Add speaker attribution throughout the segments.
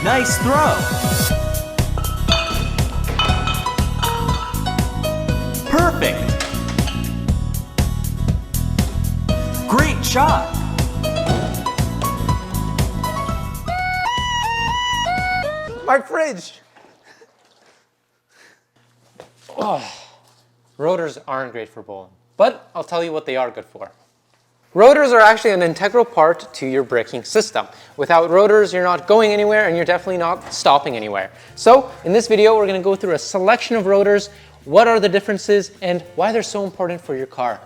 Speaker 1: Nice throw! Perfect! Great shot!
Speaker 2: My fridge! Oh. Rotors aren't great for bowling, but I'll tell you what they are good for. Rotors are actually an integral part to your braking system. Without rotors, you're not going anywhere and you're definitely not stopping anywhere. So in this video, we're going to go through a selection of rotors, what are the differences, and why they're so important for your car.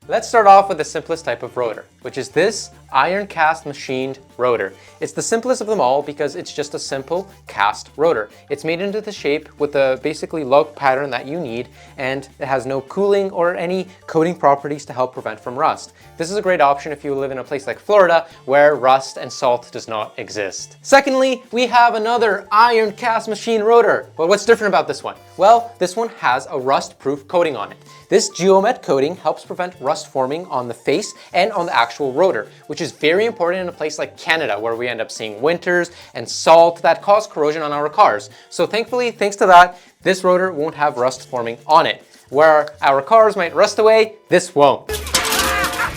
Speaker 2: Let's start off with the simplest type of rotor, which is this iron cast machined rotor. It's the simplest of them all because it's just a simple cast rotor. It's made into the shape with the basically lug pattern that you need, and it has no cooling or any coating properties to help prevent from rust. This is a great option if you live in a place like Florida where rust and salt does not exist. Secondly, we have another iron cast machine rotor. But what's different about this one? Well, this one has a rust-proof coating on it. This Geomet coating helps prevent rust forming on the face and on the actual rotor, which is very important in a place like Canada where we end up seeing winters and salt that cause corrosion on our cars. So thankfully, thanks to that, this rotor won't have rust forming on it. Where our cars might rust away, this won't.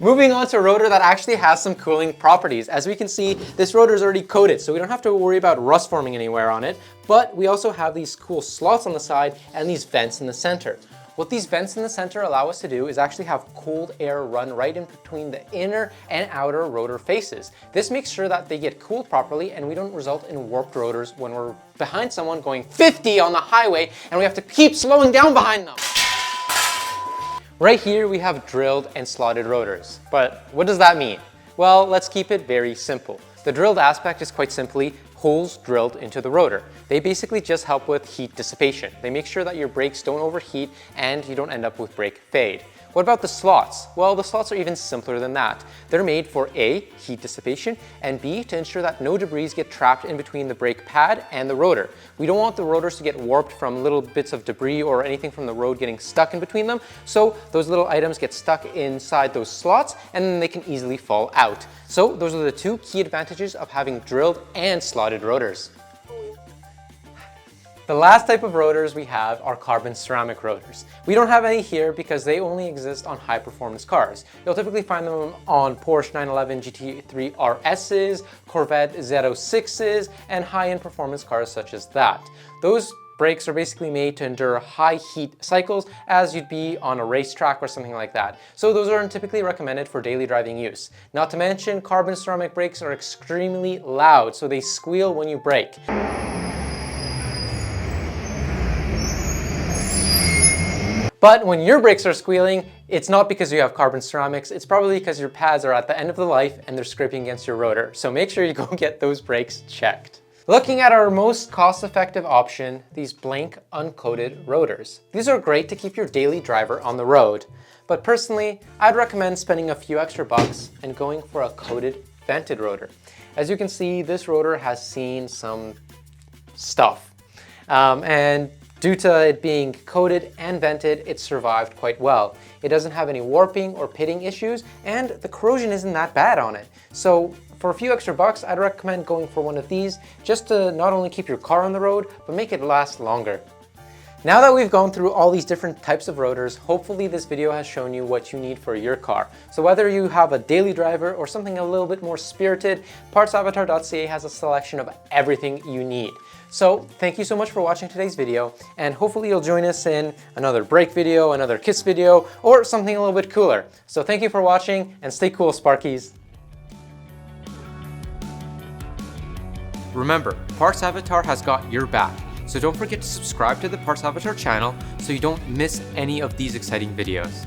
Speaker 2: Moving on to a rotor that actually has some cooling properties. As we can see, this rotor is already coated, so we don't have to worry about rust forming anywhere on it, but we also have these cool slots on the side and these vents in the center. What these vents in the center allow us to do is actually have cold air run right in between the inner and outer rotor faces. This makes sure that they get cooled properly and we don't result in warped rotors when we're behind someone going 50 on the highway and we have to keep slowing down behind them. Right here we have drilled and slotted rotors. But what does that mean? Well, let's keep it very simple. The drilled aspect is quite simply holes drilled into the rotor. They basically just help with heat dissipation. They make sure that your brakes don't overheat and you don't end up with brake fade. What about the slots? Well, the slots are even simpler than that. They're made for A, heat dissipation, and B, to ensure that no debris get trapped in between the brake pad and the rotor. We don't want the rotors to get warped from little bits of debris or anything from the road getting stuck in between them, so those little items get stuck inside those slots and then they can easily fall out. So those are the two key advantages of having drilled and slotted rotors. The last type of rotors we have are carbon ceramic rotors. We don't have any here because they only exist on high performance cars. You'll typically find them on Porsche 911 GT3 RS's, Corvette Z06's, and high-end performance cars such as that. Those brakes are basically made to endure high heat cycles as you'd be on a racetrack or something like that. So those aren't typically recommended for daily driving use. Not to mention, carbon ceramic brakes are extremely loud, so they squeal when you brake. But when your brakes are squealing, it's not because you have carbon ceramics, it's probably because your pads are at the end of the life and they're scraping against your rotor. So make sure you go get those brakes checked. Looking at our most cost-effective option, these blank uncoated rotors. These are great to keep your daily driver on the road. But personally, I'd recommend spending a few extra bucks and going for a coated vented rotor. As you can see, this rotor has seen some stuff. And due to it being coated and vented, it survived quite well. It doesn't have any warping or pitting issues, and the corrosion isn't that bad on it. So for a few extra bucks, I'd recommend going for one of these just to not only keep your car on the road, but make it last longer. Now that we've gone through all these different types of rotors, hopefully this video has shown you what you need for your car. So whether you have a daily driver or something a little bit more spirited, partsavatar.ca has a selection of everything you need. So thank you so much for watching today's video, and hopefully you'll join us in another brake video, another kiss video, or something a little bit cooler. So thank you for watching, and stay cool, Sparkies. Remember, Parts Avatar has got your back, so don't forget to subscribe to the Parts Avatar channel so you don't miss any of these exciting videos.